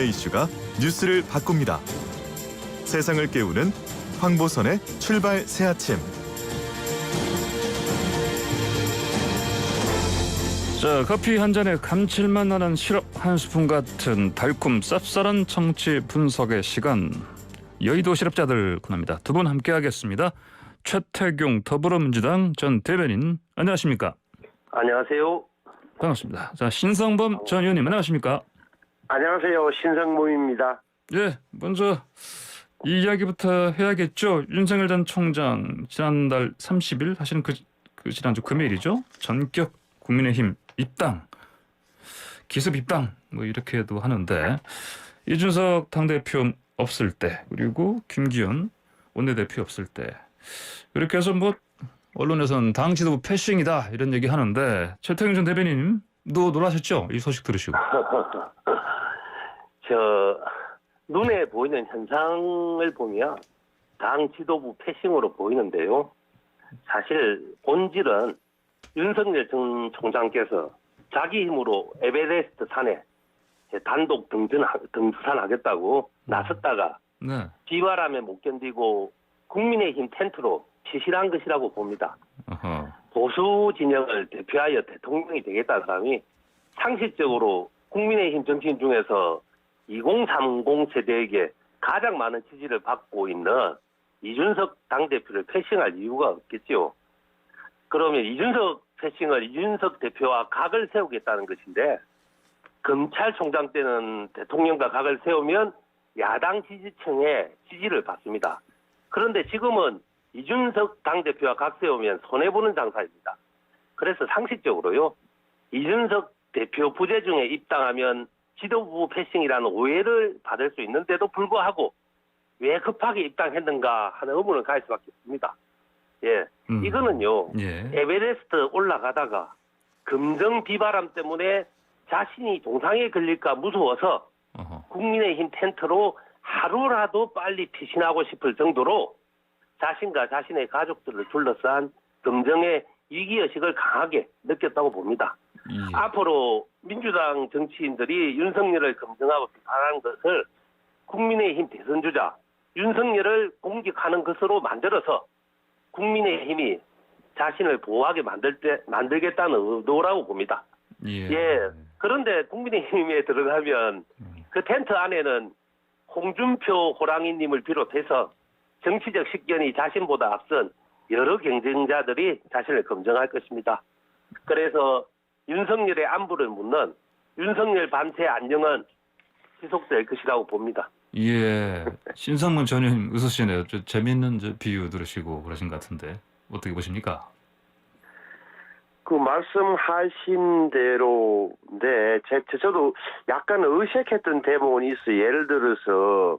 사회 이슈가 뉴스를 바꿉니다. 세상을 깨우는 황보선의 출발 새아침. 자, 커피 한 잔에 감칠맛 나는 시럽 한 스푼 같은 달콤 쌉쌀한 정치 분석의 시간. 여의도 시럽자들 코너입니다. 두 분 함께하겠습니다. 최태경 더불어민주당 전 대변인, 안녕하십니까? 안녕하세요. 반갑습니다. 자, 신성범 전 의원님, 안녕하십니까? 안녕하세요. 신성범입니다. 예, 먼저 이 이야기부터 해야겠죠. 윤석열 전 총장 지난달 30일 하시는 그 지난주 금요일이죠. 전격 국민의힘 입당, 기습 입당 뭐 이렇게도 하는데, 이준석 당대표 없을 때, 그리고 김기현 원내대표 없을 때, 이렇게 해서 뭐 언론에서는 당 지도부 패싱이다 이런 얘기 하는데, 최태경 전 대변인도 놀라셨죠? 이 소식 들으시고. 눈에 보이는 현상을 보면 당 지도부 패싱으로 보이는데요. 사실 본질은 윤석열 전 총장께서 자기 힘으로 에베레스트 산에 단독 등산하겠다고 나섰다가 네. 비바람에 못 견디고 국민의힘 텐트로 피신한 것이라고 봅니다. 어허. 보수 진영을 대표하여 대통령이 되겠다는 사람이 상식적으로 국민의힘 정치인 중에서 2030 세대에게 가장 많은 지지를 받고 있는 이준석 당대표를 패싱할 이유가 없겠죠. 그러면 이준석 패싱을 이준석 대표와 각을 세우겠다는 것인데, 검찰총장 때는 대통령과 각을 세우면 야당 지지층의 지지를 받습니다. 그런데 지금은 이준석 당대표와 각 세우면 손해보는 장사입니다. 그래서 상식적으로요, 이준석 대표 부재 중에 입당하면 지도부 패싱이라는 오해를 받을 수 있는데도 불구하고 왜 급하게 입당했는가 하는 의문을 가질 수밖에 없습니다. 예, 이거는요, 예. 에베레스트 올라가다가 금정 비바람 때문에 자신이 동상에 걸릴까 무서워서 어허. 국민의힘 텐트로 하루라도 빨리 피신하고 싶을 정도로 자신과 자신의 가족들을 둘러싼 금정의 위기의식을 강하게 느꼈다고 봅니다. 예. 앞으로 민주당 정치인들이 윤석열을 검증하고 비판하는 것을 국민의힘 대선주자 윤석열을 공격하는 것으로 만들어서 국민의힘이 자신을 보호하게 만들겠다는 의도라고 봅니다. 예. 예. 그런데 국민의힘에 들어가면 그 텐트 안에는 홍준표 호랑이님을 비롯해서 정치적 식견이 자신보다 앞선 여러 경쟁자들이 자신을 검증할 것입니다. 그래서 윤석열의 안부를 묻는 윤석열 반세 안녕은 지속될 것이라고 봅니다. 예. 신성문 전 의원님 웃으시네요. 저 재밌는 비유 들으시고 그러신 것 같은데 어떻게 보십니까? 그 말씀하신 대로인데 저도 약간 의식했던 대목은 있어요. 예를 들어서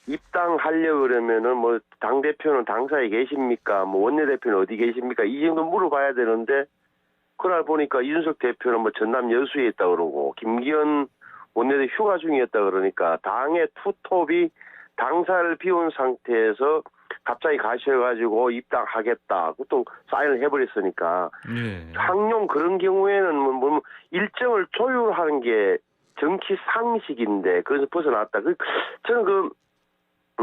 입당하려고 그러면은 뭐 당대표는 당사에 계십니까? 뭐 원내대표는 어디 계십니까? 이 정도 물어봐야 되는데, 그날 보니까 이준석 대표는 뭐 전남 여수에 있다 그러고 김기현 원내대표 휴가 중이었다 그러니까 당의 투톱이 당사를 비운 상태에서 갑자기 가셔가지고 입당하겠다. 또 사인을 해버렸으니까. 예. 항용 그런 경우에는 뭐 일정을 조율하는 게 정치 상식인데 그래서 벗어났다. 저는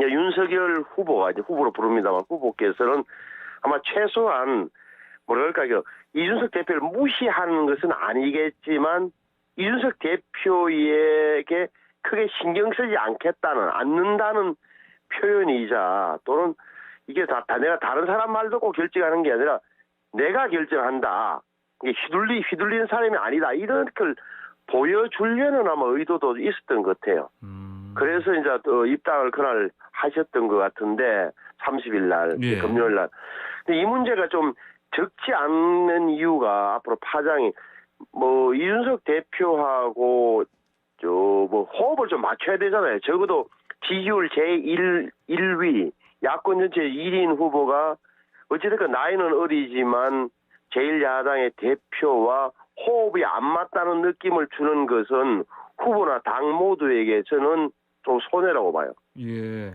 윤석열 후보가 이제 후보로 부릅니다만 후보께서는 아마 최소한 뭐랄까 이준석 대표를 무시하는 것은 아니겠지만 이준석 대표에게 크게 신경 쓰지 않는다는 표현이자, 또는 이게 다 내가 다른 사람 말 듣고 결정하는 게 아니라 내가 결정한다. 이게 휘둘리는 사람이 아니다. 이런 걸 보여주려는 아마 의도도 있었던 것 같아요. 그래서 이제 또 입당을 그날 하셨던 것 같은데 30일 날, 예. 금요일 날. 근데 이 문제가 좀 적지 않는 이유가 앞으로 파장이 뭐 이준석 대표하고 호흡을 좀 맞춰야 되잖아요. 적어도 지지율 제1위 야권 전체 1인 후보가 어찌됐건 나이는 어리지만 제1야당의 대표와 호흡이 안 맞다는 느낌을 주는 것은 후보나 당 모두에게 저는 좀 손해라고 봐요. 예.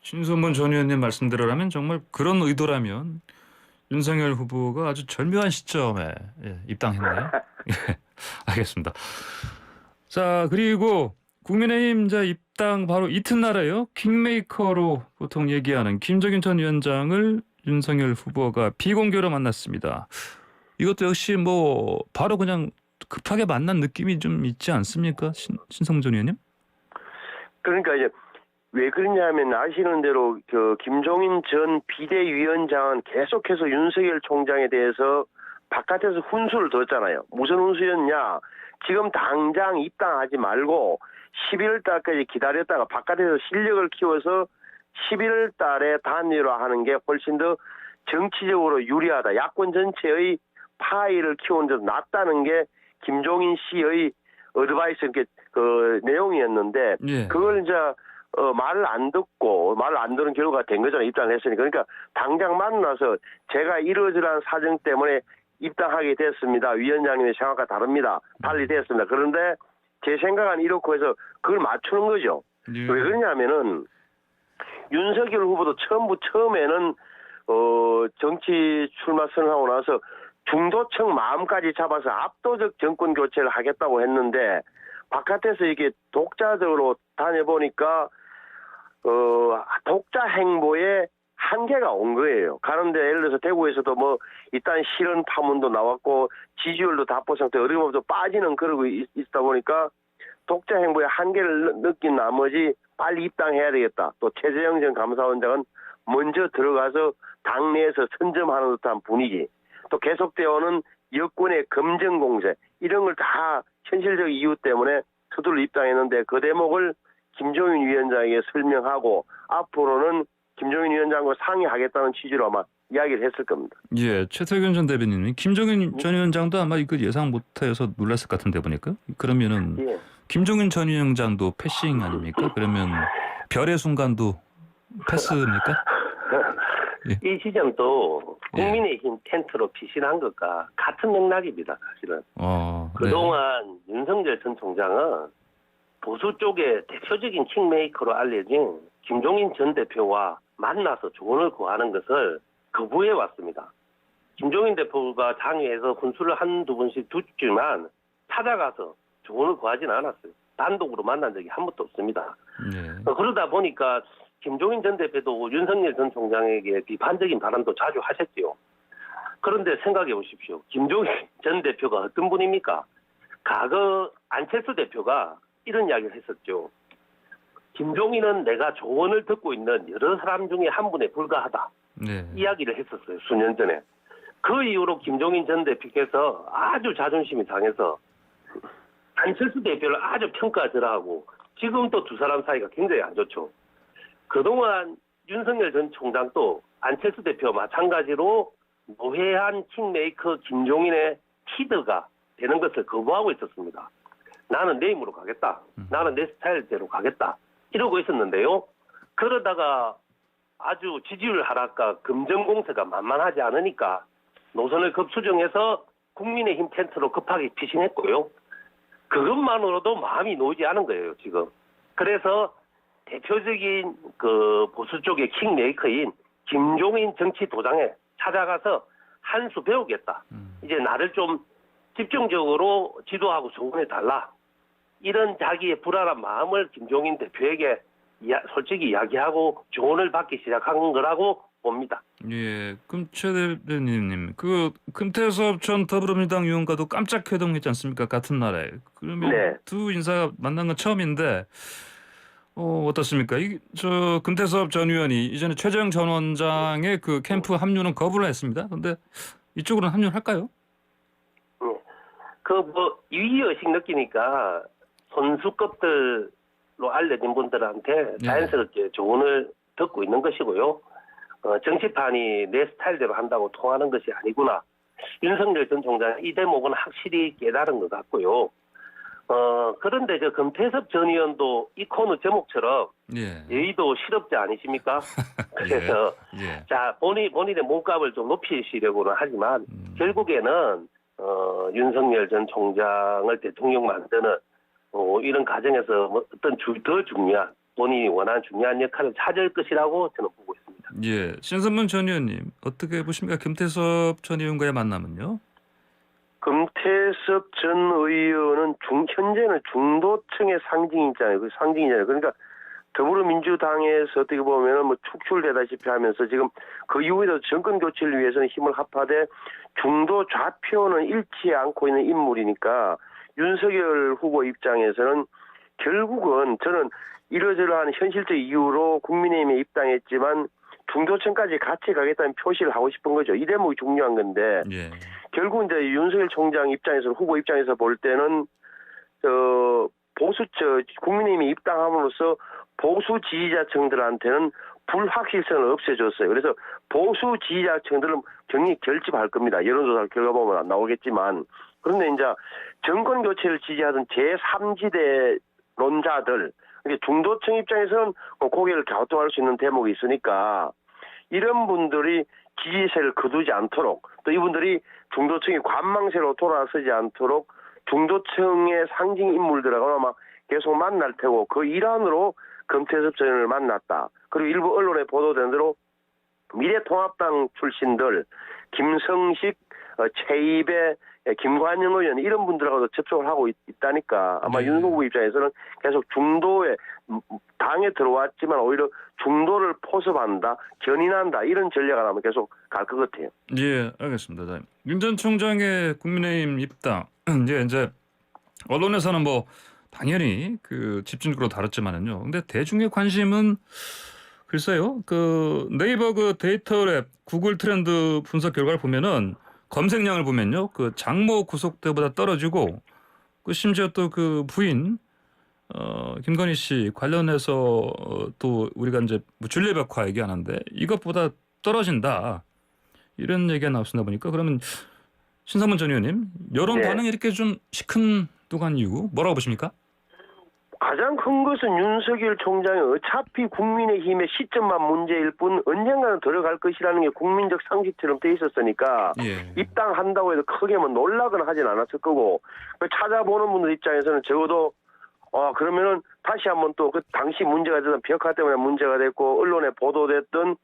신성문 전 의원님 말씀대로라면 정말 그런 의도라면 윤석열 후보가 아주 절묘한 시점에 입당했네요. 예, 알겠습니다. 자, 그리고 국민의힘 자 입당 바로 이튿날에요. 킹메이커로 보통 얘기하는 김종인 전 위원장을 윤석열 후보가 비공개로 만났습니다. 이것도 역시 뭐 바로 그냥 급하게 만난 느낌이 좀 있지 않습니까? 신성준 의원님? 그러니까 이제 왜 그러냐면 아시는 대로 김종인 전 비대위원장은 계속해서 윤석열 총장에 대해서 바깥에서 훈수를 뒀잖아요. 무슨 훈수였냐? 지금 당장 입당하지 말고 11월 달까지 기다렸다가 바깥에서 실력을 키워서 11월 달에 단일화하는 게 훨씬 더 정치적으로 유리하다. 야권 전체의 파이를 키우는 데 낫다는 게 김종인 씨의 어드바이스 그 내용이었는데 예. 그걸 이제 말을 안 듣는 결과가 된 거잖아요. 입당을 했으니까. 그러니까 당장 만나서 제가 이러저러한 사정 때문에 입당하게 됐습니다. 위원장님의 생각과 다릅니다. 달리 됐습니다. 그런데 제 생각은 이렇고 해서 그걸 맞추는 거죠. 예. 왜 그러냐면은 윤석열 후보도 처음에는 정치 출마 선언하고 나서 중도층 마음까지 잡아서 압도적 정권 교체를 하겠다고 했는데 바깥에서 이게 독자적으로 다녀보니까 독자 행보에 한계가 온 거예요. 가는데 예를 들어서 대구에서도 뭐 일단 실언 파문도 나왔고 지지율도 답보 상태 어림없이 빠지는 그러고 있다 보니까 독자 행보에 한계를 느낀 나머지 빨리 입당해야 되겠다. 또 최재형 전 감사원장은 먼저 들어가서 당내에서 선점하는 듯한 분위기, 또 계속되어 오는 여권의 검증 공세 이런 걸 다 현실적 이유 때문에 서둘러 입당했는데 그 대목을 김종인 위원장에게 설명하고 앞으로는 김종인 위원장과 상의하겠다는 취지로 아마 이야기를 했을 겁니다. 예, 최태균 전 대변인님, 김종인 전 위원장도 아마 이거 예상 못해서 놀랐을 것 같은데 보니까 그러면은 예. 김종인 전 위원장도 패싱 아닙니까? 그러면 별의 순간도 패스입니까? 이 지점도 예. 국민의힘 텐트로 피신한 것과 같은 맥락입니다. 사실은. 네. 그동안 윤석열 전 총장은 보수 쪽의 대표적인 킹메이커로 알려진 김종인 전 대표와 만나서 조언을 구하는 것을 거부해 왔습니다. 김종인 대표가 장외에서 훈수를 한두 번씩 줬지만 찾아가서 조언을 구하진 않았어요. 단독으로 만난 적이 한 번도 없습니다. 네. 그러다 보니까 김종인 전 대표도 윤석열 전 총장에게 비판적인 발언도 자주 하셨죠. 그런데 생각해 보십시오. 김종인 전 대표가 어떤 분입니까? 과거 안철수 대표가 이런 이야기를 했었죠. 김종인은 내가 조언을 듣고 있는 여러 사람 중에 한 분에 불과하다. 네. 이야기를 했었어요. 수년 전에. 그 이후로 김종인 전 대표께서 아주 자존심이 상해서 안철수 대표를 아주 평가절하하고 지금 또 두 사람 사이가 굉장히 안 좋죠. 그동안 윤석열 전 총장도 안철수 대표와 마찬가지로 노회한 킹메이커 김종인의 키드가 되는 것을 거부하고 있었습니다. 나는 내 힘으로 가겠다. 나는 내 스타일대로 가겠다. 이러고 있었는데요. 그러다가 아주 지지율 하락과 검증공세가 만만하지 않으니까 노선을 급수정해서 국민의힘 텐트로 급하게 피신했고요. 그것만으로도 마음이 놓이지 않은 거예요, 지금. 그래서 대표적인 그 보수 쪽의 킹메이커인 김종인 정치도장에 찾아가서 한 수 배우겠다. 이제 나를 좀 집중적으로 지도하고 조언해달라. 이런 자기의 불안한 마음을 김종인 대표에게 솔직히 이야기하고 조언을 받기 시작한 거라고 봅니다. 예, 그럼 최 대변인님, 그 금태섭 전 더불어민주당 의원과도 깜짝 회동했지 않습니까? 같은 날에. 그러면 네. 두 인사가 만난 건 처음인데 어떻습니까? 저 금태섭 전 의원이 이전에 최재형 전 원장의 그 캠프 합류는 거부를 했습니다. 그런데 이쪽으로는 합류를 할까요? 위의식 느끼니까 선수급들로 알려진 분들한테 네. 자연스럽게 조언을 듣고 있는 것이고요. 정치판이 내 스타일대로 한다고 통하는 것이 아니구나. 윤석열 전 총장 이 대목은 확실히 깨달은 것 같고요. 그런데 저 금태섭 전 의원도 이 코너 제목처럼 예. 여의도 실업자 아니십니까? 그래서 예. 자 본인의 몸값을 좀 높이시려고는 하지만 결국에는 윤석열 전 총장을 대통령 만드는 이런 과정에서 어떤 더 중요한 본인이 원하는 중요한 역할을 찾을 것이라고 저는 보고 있습니다. 예, 신선문 전 의원님 어떻게 보십니까? 금태섭 전 의원과의 만남은요? 금태섭 전 의원은 현재는 중도층의 상징이잖아요. 그러니까 더불어민주당에서 어떻게 보면은 뭐 축출되다시피 하면서 지금 그 이후에도 정권 교체를 위해서는 힘을 합하되 중도 좌표는 잃지 않고 있는 인물이니까 윤석열 후보 입장에서는 결국은 저는 이러저러한 현실적 이유로 국민의힘에 입당했지만 중도층까지 같이 가겠다는 표시를 하고 싶은 거죠. 이 대목이 중요한 건데 예. 결국 이제 윤석열 총장 입장에서 후보 입장에서 볼 때는 국민의힘이 입당함으로써 보수 지지자층들한테는 불확실성을 없애줬어요. 그래서 보수 지지자층들은 경리 결집할 겁니다. 여론조사 결과 보면 안 나오겠지만 그런데 이제 정권 교체를 지지하던 제3지대 론자들 중도층 입장에서는 고개를 갸우뚱할 수 있는 대목이 있으니까 이런 분들이 지지세를 거두지 않도록 또 이분들이 중도층이 관망세로 돌아서지 않도록 중도층의 상징 인물들하고 아마 계속 만날 테고 그 일환으로 금태섭 전 의원을 만났다. 그리고 일부 언론에 보도된 대로 미래통합당 출신들 김성식, 최입의 김관영 의원 이런 분들하고도 접촉을 하고 있다니까 아마 네. 윤 후보 입장에서는 계속 중도에 당에 들어왔지만 오히려 중도를 포섭한다, 견인한다 이런 전략을 하면 계속 갈 것 같아요. 예, 알겠습니다. 윤 전 총장의 국민의힘 입당 이제 언론에서는 뭐 당연히 그 집중적으로 다뤘지만은요. 근데 대중의 관심은 글쎄요. 그 네이버 그 데이터랩 구글 트렌드 분석 결과를 보면은 검색량을 보면요. 그 장모 구속 때보다 떨어지고 그 심지어 또 그 부인 김건희 씨 관련해서 또 우리가 이제 뭐 줄리백화 얘기하는데 이것보다 떨어진다. 이런 얘기가 나왔나 보니까 그러면 신상문 전 의원님 여론 네. 반응이 이렇게 좀 시큰둥한 이유 뭐라고 보십니까? 가장 큰 것은 윤석열 총장이 어차피 국민의힘의 시점만 문제일 뿐 언젠가는 들어갈 것이라는 게 국민적 상식처럼 돼 있었으니까 예. 입당한다고 해도 크게 뭐 놀라거나 하진 않았을 거고 찾아보는 분들 입장에서는 적어도 그러면은 다시 한번 또 그 당시 문제가 됐던 벽화 때문에 문제가 됐고 언론에 보도됐던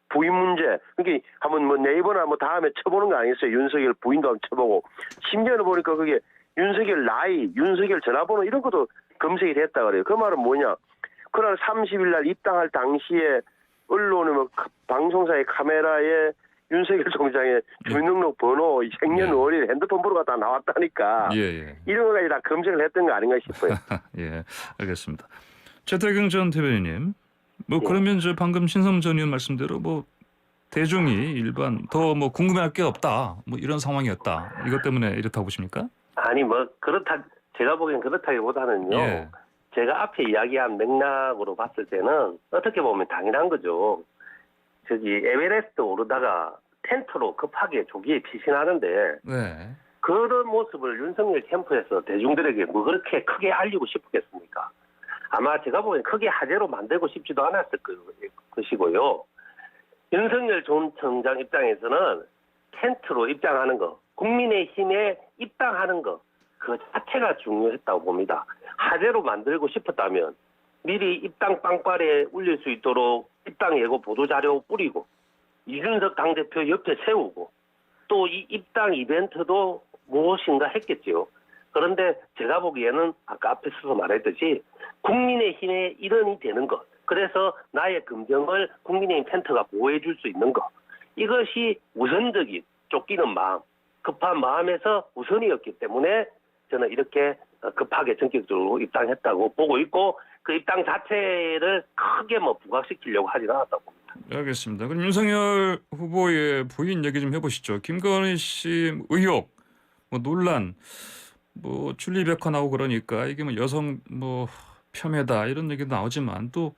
부인 문제 그러니까 한번 뭐 네이버나 뭐 다음에 쳐보는 거 아니겠어요? 윤석열 부인도 한번 쳐보고 심지어는 보니까 그게 윤석열 나이, 윤석열 전화번호 이런 것도 검색이 됐다 그래요. 그 말은 뭐냐? 그날 30일 날 입당할 당시에 언론의 뭐 방송사의 카메라에 윤석열 총장의 주민등록 번호, 생년월일, 핸드폰 번호가 다 나왔다니까. 예. 이런 거까지 다 검색을 했던 거 아닌가 싶어요. 예, 알겠습니다. 최태경 전 대변인님, 뭐 예. 그러면 저 방금 신성문 전 의원 말씀대로 뭐 대중이 일반 더 뭐 궁금해할 게 없다, 뭐 이런 상황이었다. 이것 때문에 이렇다고 보십니까? 아니 뭐 제가 보기엔 그렇다기보다는요. 예. 제가 앞에 이야기한 맥락으로 봤을 때는 어떻게 보면 당연한 거죠. 에베레스트 오르다가 텐트로 급하게 조기에 피신하는데 네. 그런 모습을 윤석열 캠프에서 대중들에게 뭐 그렇게 크게 알리고 싶겠습니까? 아마 제가 보기엔 크게 화제로 만들고 싶지도 않았을 것이고요. 윤석열 전 총장 입장에서는 텐트로 입장하는 거, 국민의힘에 입당하는 거, 그 자체가 중요했다고 봅니다. 화제로 만들고 싶었다면 미리 입당 빵빠레에 울릴 수 있도록 입당 예고 보도자료 뿌리고 이준석 당대표 옆에 세우고 또 이 입당 이벤트도 무엇인가 했겠지요. 그런데 제가 보기에는 아까 앞에서 말했듯이 국민의힘의 일원이 되는 것, 그래서 나의 금정을 국민의힘 텐트가 보호해 줄 수 있는 것, 이것이 우선적인 쫓기는 마음, 급한 마음에서 우선이었기 때문에 저는 이렇게 급하게 전격적으로 입당했다고 보고 있고 그 입당 자체를 크게 뭐 부각시키려고 하진 않았다고 봅니다. 알겠습니다. 그럼 윤석열 후보의 부인 얘기 좀 해보시죠. 김건희 씨 의혹, 뭐 논란, 뭐 줄리백화 나오고 그러니까 이게 뭐 여성 뭐 폄훼다 이런 얘기도 나오지만 또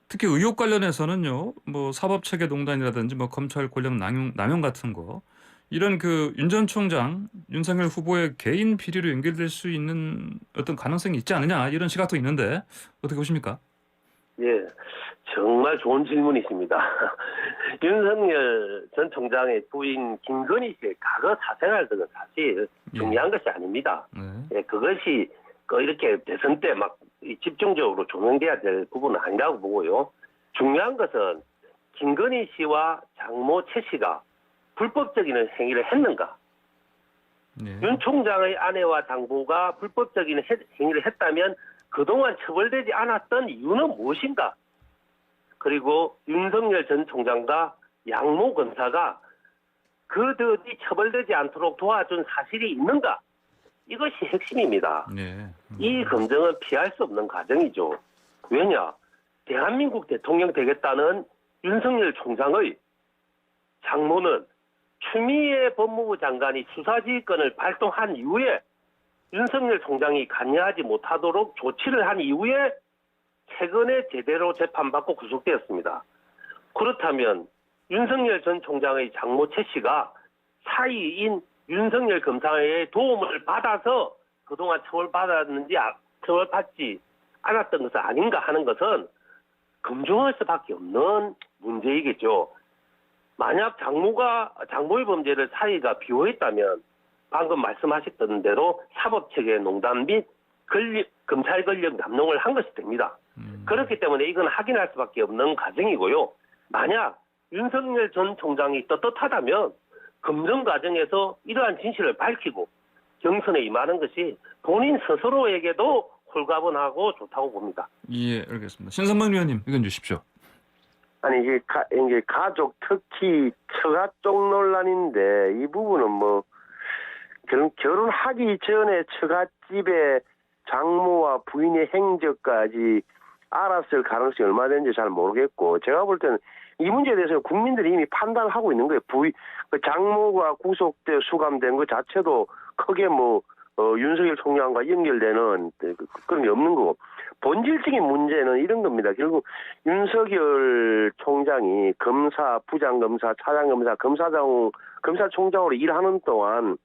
특히 의혹 관련해서는요, 뭐 사법체계농단이라든지 뭐 검찰 권력 남용 같은 거 이런 그 윤 전 총장, 윤석열 후보의 개인 비리로 연결될 수 있는 어떤 가능성이 있지 않느냐 이런 시각도 있는데 어떻게 보십니까? 예, 정말 좋은 질문이십니다. 윤석열 전 총장의 부인 김건희 씨의 과거 사생활 등은 사실 중요한 것이 아닙니다. 네. 예, 그것이 이렇게 대선 때 막 집중적으로 조명돼야 될 부분은 아니라고 보고요. 중요한 것은 김건희 씨와 장모 최 씨가 불법적인 행위를 했는가? 예. 윤 총장의 아내와 장모가 불법적인 행위를 했다면 그동안 처벌되지 않았던 이유는 무엇인가? 그리고 윤석열 전 총장과 양모 검사가 그들이 처벌되지 않도록 도와준 사실이 있는가? 이것이 핵심입니다. 예. 이 검증은 피할 수 없는 과정이죠. 왜냐? 대한민국 대통령 되겠다는 윤석열 총장의 장모는 추미애 법무부 장관이 수사지휘권을 발동한 이후에 윤석열 총장이 관여하지 못하도록 조치를 한 이후에 최근에 제대로 재판받고 구속되었습니다. 그렇다면 윤석열 전 총장의 장모 최 씨가 사위인 윤석열 검사의 도움을 받아서 그동안 처벌받지 않았던 것은 아닌가 하는 것은 검증할 수밖에 없는 문제이겠죠. 만약 장모의 범죄를 사위가 비호했다면 방금 말씀하셨던 대로 사법체계 농단 및 검찰 권력 남용을 한 것이 됩니다. 그렇기 때문에 이건 확인할 수밖에 없는 과정이고요. 만약 윤석열 전 총장이 떳떳하다면 검증 과정에서 이러한 진실을 밝히고 경선에 임하는 것이 본인 스스로에게도 홀가분하고 좋다고 봅니다. 예, 알겠습니다. 신선만 위원님 의견 주십시오. 아니 이게 가족 특히 처가쪽 논란인데 이 부분은 뭐 결혼하기 전에 처갓집에 장모와 부인의 행적까지 알았을 가능성이 얼마든지 잘 모르겠고 제가 볼 때는 이 문제에 대해서 국민들이 이미 판단을 하고 있는 거예요. 장모가 구속돼 수감된 것 자체도 크게 윤석열 총장과 연결되는 그런 게 없는 거고 본질적인 문제는 이런 겁니다. 결국 윤석열 총장이 검사, 부장검사, 차장검사, 검사총장으로 일하는 동안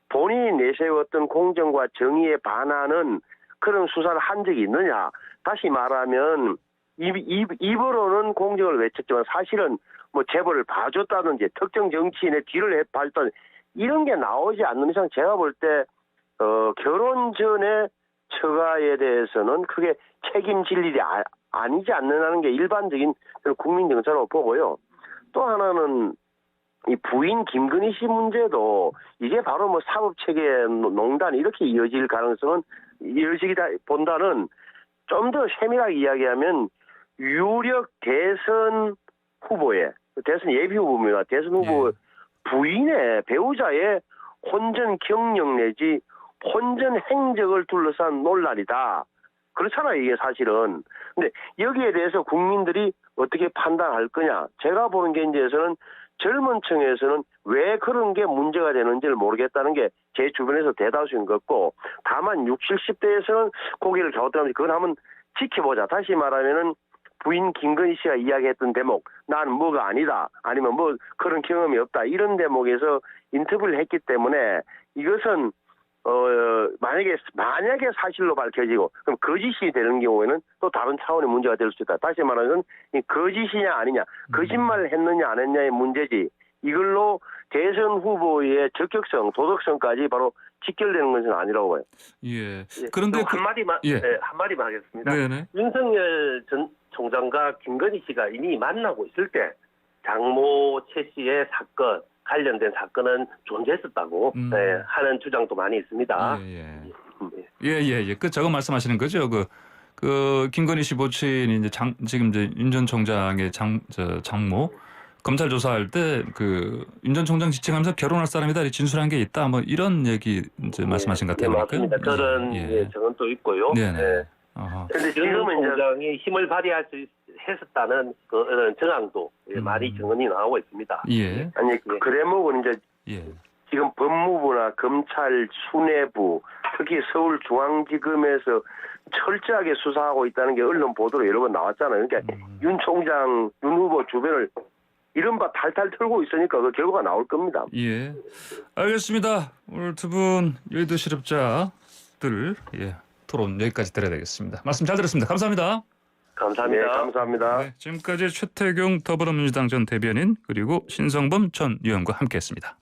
본인이 내세웠던 공정과 정의에 반하는 그런 수사를 한 적이 있느냐. 다시 말하면 입으로는 공정을 외쳤지만 사실은 재벌을 봐줬다든지 특정 정치인의 뒤를 봐줬다든지 이런 게 나오지 않는 이상 제가 볼 때 결혼 전에 처가에 대해서는 크게 책임질 일이 아니지 않느냐는 게 일반적인 국민 정서라고 보고요. 또 하나는 이 부인 김건희 씨 문제도 이게 바로 사법체계 농단 이렇게 이어질 가능성은 이어지기다 본다는 좀 더 세밀하게 이야기하면 유력 대선 후보의 대선 예비 후보입니다. 대선 후보 부인의 배우자의 혼전 경력 내지 혼전 행적을 둘러싼 논란이다. 그렇잖아요, 이게 사실은. 근데 여기에 대해서 국민들이 어떻게 판단할 거냐. 제가 보는 견지에서는 젊은 층에서는 왜 그런 게 문제가 되는지를 모르겠다는 게 제 주변에서 대다수인 것 같고 다만 60, 70대에서는 고개를 갸웃하면서 그걸 한번 지켜보자. 다시 말하면은 부인 김건희 씨가 이야기했던 대목 난 뭐가 아니다 아니면 그런 경험이 없다 이런 대목에서 인터뷰를 했기 때문에 이것은 만약에 사실로 밝혀지고 그럼 거짓이 되는 경우에는 또 다른 차원의 문제가 될 수 있다. 다시 말하면 거짓이냐 아니냐 거짓말을 했느냐 안 했냐의 문제지 이걸로 대선 후보의 적격성 도덕성까지 바로 직결되는 것은 아니라고 봐요. 예. 그런데 한마디만 하겠습니다. 네네. 윤석열 전 총장과 김건희 씨가 이미 만나고 있을 때 장모 최 씨의 사건 관련된 사건은 존재했었다고 하는 주장도 많이 있습니다. 예. 그 저거 말씀하시는 거죠? 그 김건희 씨 부친이 이제 지금 이제 윤 전 총장의 장모 검찰 조사할 때 윤 전 총장 지칭하면서 결혼할 사람이다 진술한 게 있다 이런 얘기 이제 말씀하신 것 같아요. 맞습니다. 그런 정은 또 있고요. 네네. 그런데 윤 총장이 힘을 발휘할 수 했었다는 그런 정황도 많이 정언이 나오고 있습니다. 예. 아니 그 대목은 이제 지금 법무부나 검찰 수뇌부 특히 서울중앙지검에서 철저하게 수사하고 있다는 게 언론 보도로 여러 번 나왔잖아요. 그러니까 윤 총장, 윤 후보 주변을 이른바 탈탈 털고 있으니까 그 결과가 나올 겁니다. 예, 알겠습니다. 오늘 두 분 여의도 실업자들 토론 여기까지 드려야 되겠습니다. 말씀 잘 들었습니다. 감사합니다. 감사합니다. 네, 감사합니다. 지금까지 최태경 더불어민주당 전 대변인 그리고 신성범 전 의원과 함께했습니다.